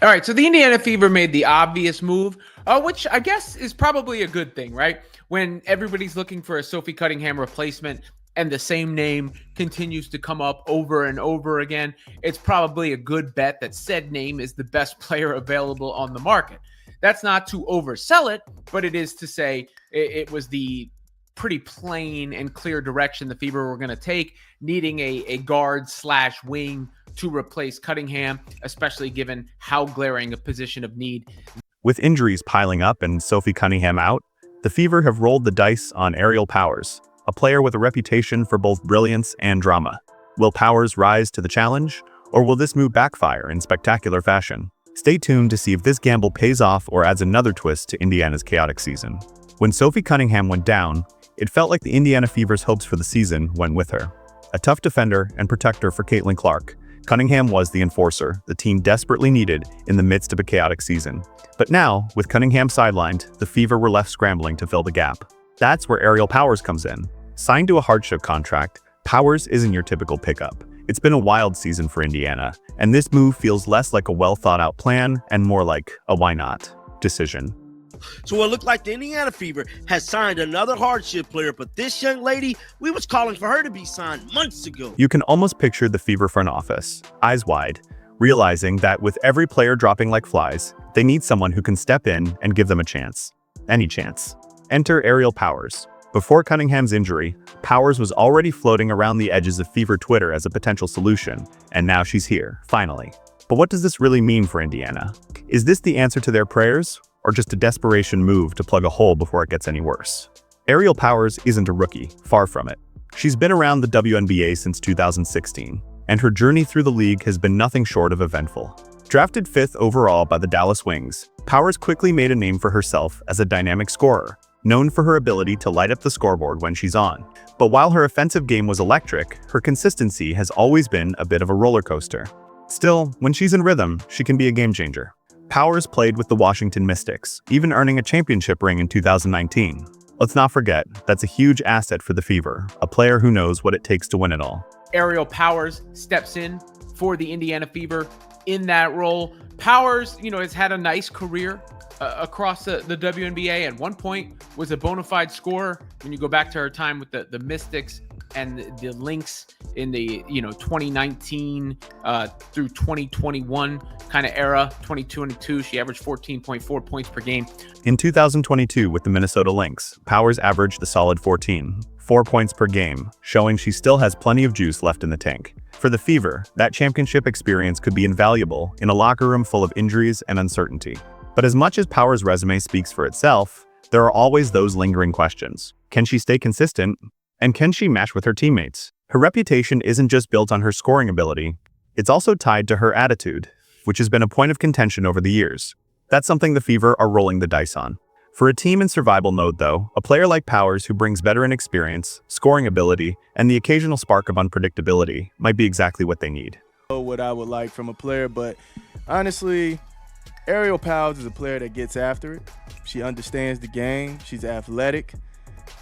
All right, so the Indiana Fever made the obvious move, which I guess is probably a good thing, right? When everybody's looking for a Sophie Cunningham replacement and the same name continues to come up over and over again, it's probably a good bet that said name is the best player available on the market. That's not to oversell it, but it is to say it was the pretty plain and clear direction the Fever were going to take, needing a guard slash wing to replace Cunningham, especially given how glaring a position of need. With injuries piling up and Sophie Cunningham out, the Fever have rolled the dice on Aerial Powers, a player with a reputation for both brilliance and drama. Will Powers rise to the challenge, or will this move backfire in spectacular fashion? Stay tuned to see if this gamble pays off or adds another twist to Indiana's chaotic season. When Sophie Cunningham went down, it felt like the Indiana Fever's hopes for the season went with her. A tough defender and protector for Caitlin Clark, Cunningham was the enforcer the team desperately needed in the midst of a chaotic season. But now, with Cunningham sidelined, the Fever were left scrambling to fill the gap. That's where Aerial Powers comes in. Signed to a hardship contract, Powers isn't your typical pickup. It's been a wild season for Indiana, and this move feels less like a well-thought-out plan and more like a why not decision. So it looked like the Indiana Fever has signed another hardship player, but this young lady, we was calling for her to be signed months ago. You can almost picture the Fever front office, eyes wide, realizing that with every player dropping like flies, they need someone who can step in and give them a chance. Any chance. Enter Aerial Powers. Before Cunningham's injury, Powers was already floating around the edges of Fever Twitter as a potential solution, and now she's here, finally. But what does this really mean for Indiana? Is this the answer to their prayers, or just a desperation move to plug a hole before it gets any worse? Aerial Powers isn't a rookie, far from it. She's been around the WNBA since 2016, and her journey through the league has been nothing short of eventful. Drafted 5th overall by the Dallas Wings, Powers quickly made a name for herself as a dynamic scorer, known for her ability to light up the scoreboard when she's on. But while her offensive game was electric, her consistency has always been a bit of a roller coaster. Still, when she's in rhythm, she can be a game changer. Powers played with the Washington Mystics, even earning a championship ring in 2019. Let's not forget, that's a huge asset for the Fever, a player who knows what it takes to win it all. Aerial Powers steps in for the Indiana Fever in that role. Powers, has had a nice career across the WNBA. At one point was a bona fide scorer. When you go back to her time with the Mystics and the Lynx in the 2019 through 2021 kind of era, 2022, she averaged 14.4 points per game. In 2022 with the Minnesota Lynx, Powers averaged a solid 4 points per game, showing she still has plenty of juice left in the tank. For the Fever, that championship experience could be invaluable in a locker room full of injuries and uncertainty. But as much as Powers' resume speaks for itself, there are always those lingering questions. Can she stay consistent? And can she match with her teammates? Her reputation isn't just built on her scoring ability, it's also tied to her attitude, which has been a point of contention over the years. That's something the Fever are rolling the dice on. For a team in survival mode though, a player like Powers who brings veteran experience, scoring ability, and the occasional spark of unpredictability might be exactly what they need. What I would like from a player, but honestly, Aerial Powers is a player that gets after it. She understands the game, she's athletic,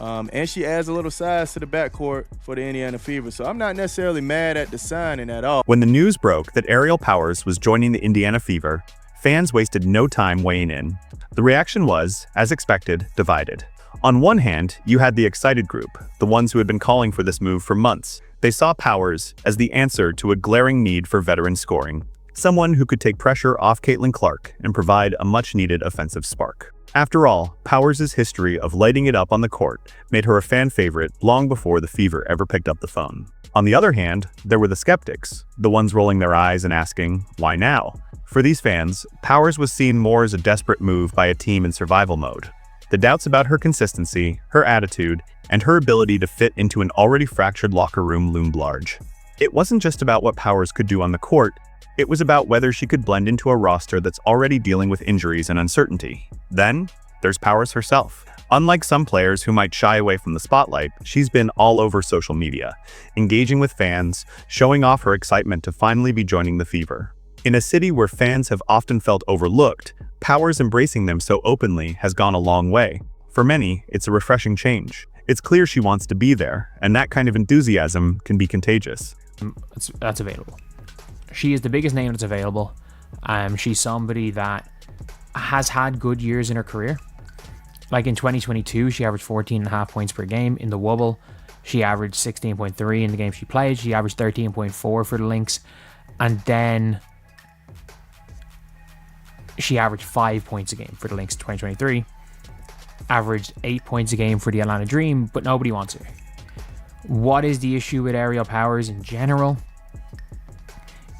and she adds a little size to the backcourt for the Indiana Fever. So I'm not necessarily mad at the signing at all. When the news broke that Aerial Powers was joining the Indiana Fever, fans wasted no time weighing in. The reaction was, as expected, divided. On one hand, you had the excited group, the ones who had been calling for this move for months. They saw Powers as the answer to a glaring need for veteran scoring. Someone who could take pressure off Caitlin Clark and provide a much-needed offensive spark. After all, Powers' history of lighting it up on the court made her a fan favorite long before the Fever ever picked up the phone. On the other hand, there were the skeptics, the ones rolling their eyes and asking, why now? For these fans, Powers was seen more as a desperate move by a team in survival mode. The doubts about her consistency, her attitude, and her ability to fit into an already fractured locker room loomed large. It wasn't just about what Powers could do on the court, it was about whether she could blend into a roster that's already dealing with injuries and uncertainty. Then, there's Powers herself. Unlike some players who might shy away from the spotlight, she's been all over social media, engaging with fans, showing off her excitement to finally be joining the Fever. In a city where fans have often felt overlooked, Powers embracing them so openly has gone a long way. For many, it's a refreshing change. It's clear she wants to be there, and that kind of enthusiasm can be contagious. That's available. She is the biggest name that's available. She's somebody that has had good years in her career. Like in 2022, she averaged 14.5 points per game. In the Wubble, she averaged 16.3 in the game she played. She averaged 13.4 for the Lynx. And then she averaged 5 points a game for the Lynx in 2023. Averaged 8 points a game for the Atlanta Dream, but nobody wants her. What is the issue with Aerial Powers in general?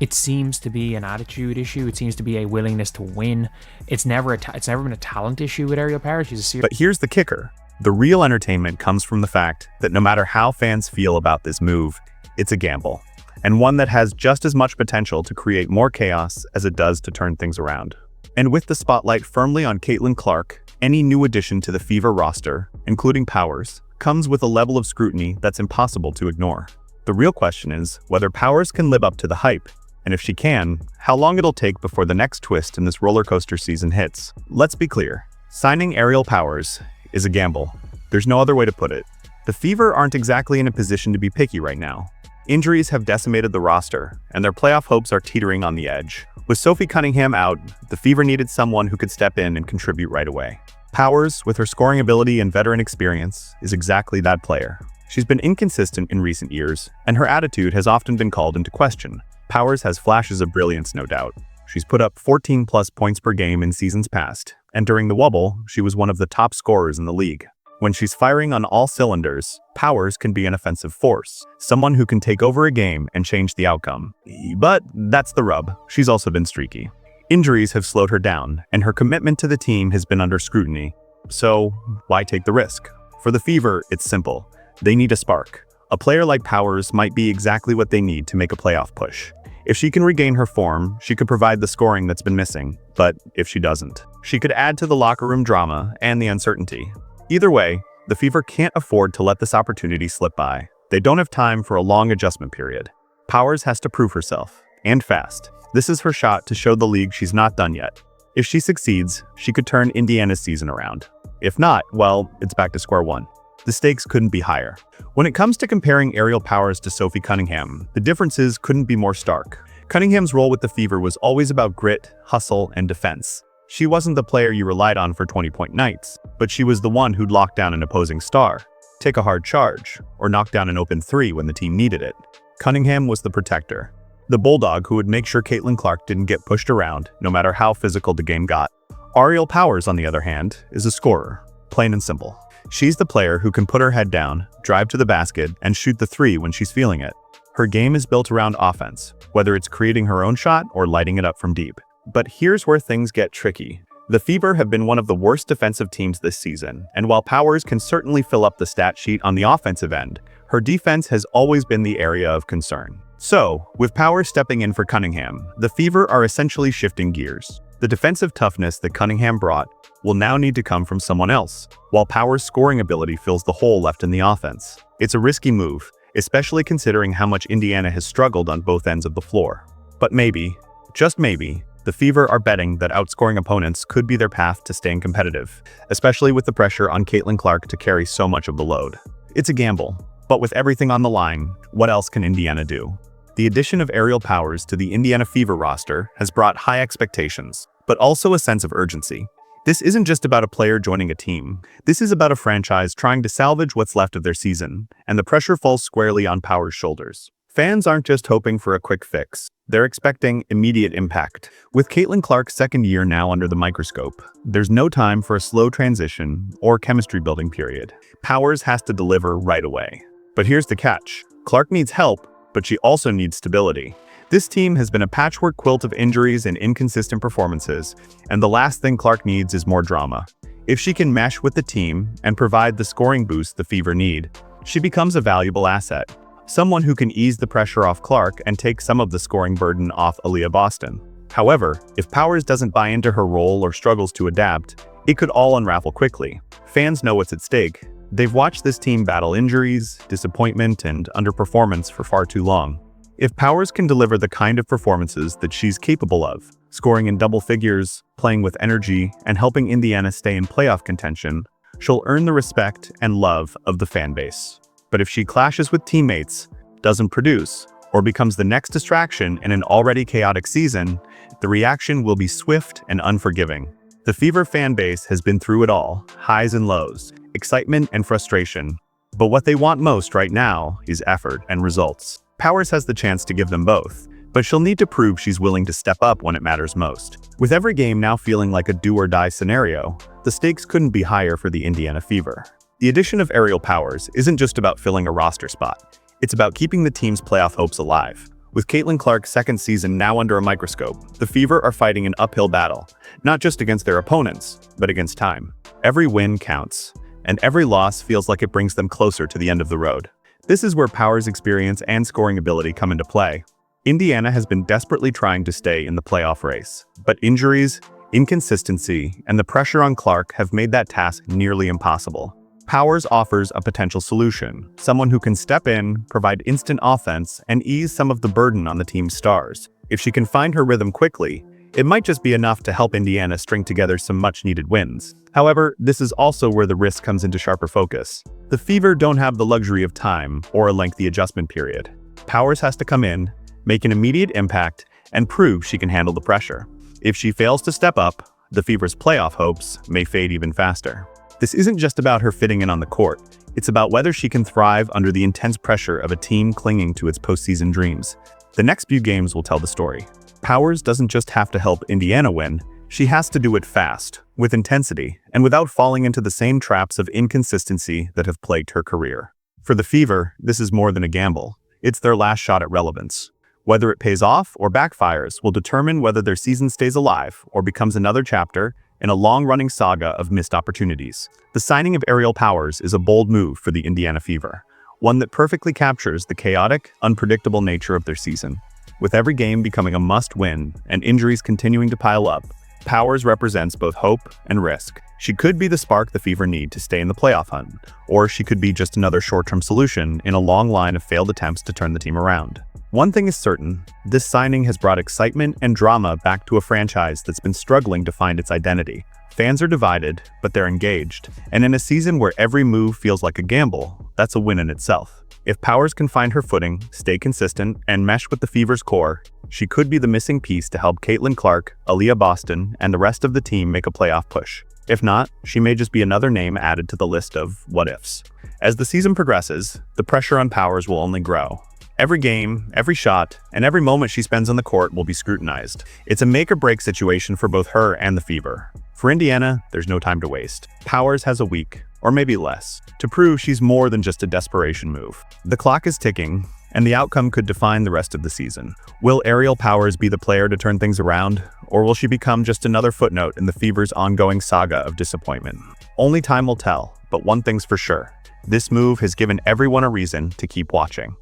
It seems to be an attitude issue. It seems to be a willingness to win. It's never been a talent issue with Aerial Powers. She's a serious. But here's the kicker. The real entertainment comes from the fact that no matter how fans feel about this move, it's a gamble, and one that has just as much potential to create more chaos as it does to turn things around. And with the spotlight firmly on Caitlin Clark, any new addition to the Fever roster, including Powers, comes with a level of scrutiny that's impossible to ignore. The real question is whether Powers can live up to the hype, and if she can, how long it'll take before the next twist in this roller coaster season hits. Let's be clear, signing Aerial Powers is a gamble. There's no other way to put it. The Fever aren't exactly in a position to be picky right now. Injuries have decimated the roster, and their playoff hopes are teetering on the edge. With Sophie Cunningham out, the Fever needed someone who could step in and contribute right away. Powers, with her scoring ability and veteran experience, is exactly that player. She's been inconsistent in recent years, and her attitude has often been called into question. Powers has flashes of brilliance, no doubt. She's put up 14+ points per game in seasons past, and during the Wubble, she was one of the top scorers in the league. When she's firing on all cylinders, Powers can be an offensive force, someone who can take over a game and change the outcome. But that's the rub. She's also been streaky. Injuries have slowed her down, and her commitment to the team has been under scrutiny. So, why take the risk? For the Fever, it's simple. They need a spark. A player like Powers might be exactly what they need to make a playoff push. If she can regain her form, she could provide the scoring that's been missing. But if she doesn't, she could add to the locker room drama and the uncertainty. Either way, the Fever can't afford to let this opportunity slip by. They don't have time for a long adjustment period. Powers has to prove herself, and fast. This is her shot to show the league she's not done yet. If she succeeds, she could turn Indiana's season around. If not, well, it's back to square one. The stakes couldn't be higher. When it comes to comparing Aerial Powers to Sophie Cunningham, the differences couldn't be more stark. Cunningham's role with the Fever was always about grit, hustle, and defense. She wasn't the player you relied on for 20-point nights, but she was the one who'd lock down an opposing star, take a hard charge, or knock down an open three when the team needed it. Cunningham was the protector, the bulldog who would make sure Caitlin Clark didn't get pushed around, no matter how physical the game got. Aerial Powers, on the other hand, is a scorer, plain and simple. She's the player who can put her head down, drive to the basket, and shoot the three when she's feeling it. Her game is built around offense, whether it's creating her own shot or lighting it up from deep. But here's where things get tricky. The Fever have been one of the worst defensive teams this season, and while Powers can certainly fill up the stat sheet on the offensive end, her defense has always been the area of concern. So, with Powers stepping in for Cunningham, the Fever are essentially shifting gears. The defensive toughness that Cunningham brought will now need to come from someone else, while Powers' scoring ability fills the hole left in the offense. It's a risky move, especially considering how much Indiana has struggled on both ends of the floor. But maybe, just maybe, the Fever are betting that outscoring opponents could be their path to staying competitive, especially with the pressure on Caitlin Clark to carry so much of the load. It's a gamble, but with everything on the line, what else can Indiana do? The addition of Aerial Powers to the Indiana Fever roster has brought high expectations, but also a sense of urgency. This isn't just about a player joining a team. This is about a franchise trying to salvage what's left of their season, and the pressure falls squarely on Powers' shoulders. Fans aren't just hoping for a quick fix. They're expecting immediate impact. With Caitlin Clark's second year now under the microscope, there's no time for a slow transition or chemistry building period. Powers has to deliver right away. But here's the catch. Clark needs help, but she also needs stability. This team has been a patchwork quilt of injuries and inconsistent performances, and the last thing Clark needs is more drama. If she can mesh with the team and provide the scoring boost the Fever need, she becomes a valuable asset. Someone who can ease the pressure off Clark and take some of the scoring burden off Aaliyah Boston. However, if Powers doesn't buy into her role or struggles to adapt, it could all unravel quickly. Fans know what's at stake. They've watched this team battle injuries, disappointment, and underperformance for far too long. If Powers can deliver the kind of performances that she's capable of, scoring in double figures, playing with energy, and helping Indiana stay in playoff contention, she'll earn the respect and love of the fan base. But if she clashes with teammates, doesn't produce, or becomes the next distraction in an already chaotic season, The reaction will be swift and unforgiving. The Fever fan base has been through it all, highs and lows, excitement and frustration. But what they want most right now is effort and results. Powers has the chance to give them both, but she'll need to prove she's willing to step up when it matters most. With every game now feeling like a do-or-die scenario, the stakes couldn't be higher for the Indiana Fever. The addition of Aerial Powers isn't just about filling a roster spot. It's about keeping the team's playoff hopes alive. With Caitlin Clark's second season now under a microscope, the Fever are fighting an uphill battle, not just against their opponents, but against time. Every win counts, and every loss feels like it brings them closer to the end of the road. This is where Powers' experience and scoring ability come into play. Indiana has been desperately trying to stay in the playoff race, but injuries, inconsistency, and the pressure on Clark have made that task nearly impossible. Powers offers a potential solution, someone who can step in, provide instant offense, and ease some of the burden on the team's stars. If she can find her rhythm quickly, it might just be enough to help Indiana string together some much-needed wins. However, this is also where the risk comes into sharper focus. The Fever don't have the luxury of time or a lengthy adjustment period. Powers has to come in, make an immediate impact, and prove she can handle the pressure. If she fails to step up, the Fever's playoff hopes may fade even faster. This isn't just about her fitting in on the court. It's about whether she can thrive under the intense pressure of a team clinging to its postseason dreams. The next few games will tell the story. Powers doesn't just have to help Indiana win, she has to do it fast, with intensity, and without falling into the same traps of inconsistency that have plagued her career. For the Fever, this is more than a gamble. It's their last shot at relevance. Whether it pays off or backfires will determine whether their season stays alive or becomes another chapter in a long-running saga of missed opportunities. The signing of Aerial Powers is a bold move for the Indiana Fever, one that perfectly captures the chaotic, unpredictable nature of their season. With every game becoming a must-win and injuries continuing to pile up, Powers represents both hope and risk. She could be the spark the Fever need to stay in the playoff hunt, or she could be just another short-term solution in a long line of failed attempts to turn the team around. One thing is certain, this signing has brought excitement and drama back to a franchise that's been struggling to find its identity. Fans are divided, but they're engaged, and in a season where every move feels like a gamble, that's a win in itself. If Powers can find her footing, stay consistent, and mesh with the Fever's core, she could be the missing piece to help Caitlin Clark, Aaliyah Boston, and the rest of the team make a playoff push. If not, she may just be another name added to the list of what-ifs. As the season progresses, the pressure on Powers will only grow. Every game, every shot, and every moment she spends on the court will be scrutinized. It's a make-or-break situation for both her and the Fever. For Indiana, there's no time to waste. Powers has a week, or maybe less, to prove she's more than just a desperation move. The clock is ticking, and the outcome could define the rest of the season. Will Aerial Powers be the player to turn things around, or will she become just another footnote in the Fever's ongoing saga of disappointment? Only time will tell, but one thing's for sure. This move has given everyone a reason to keep watching.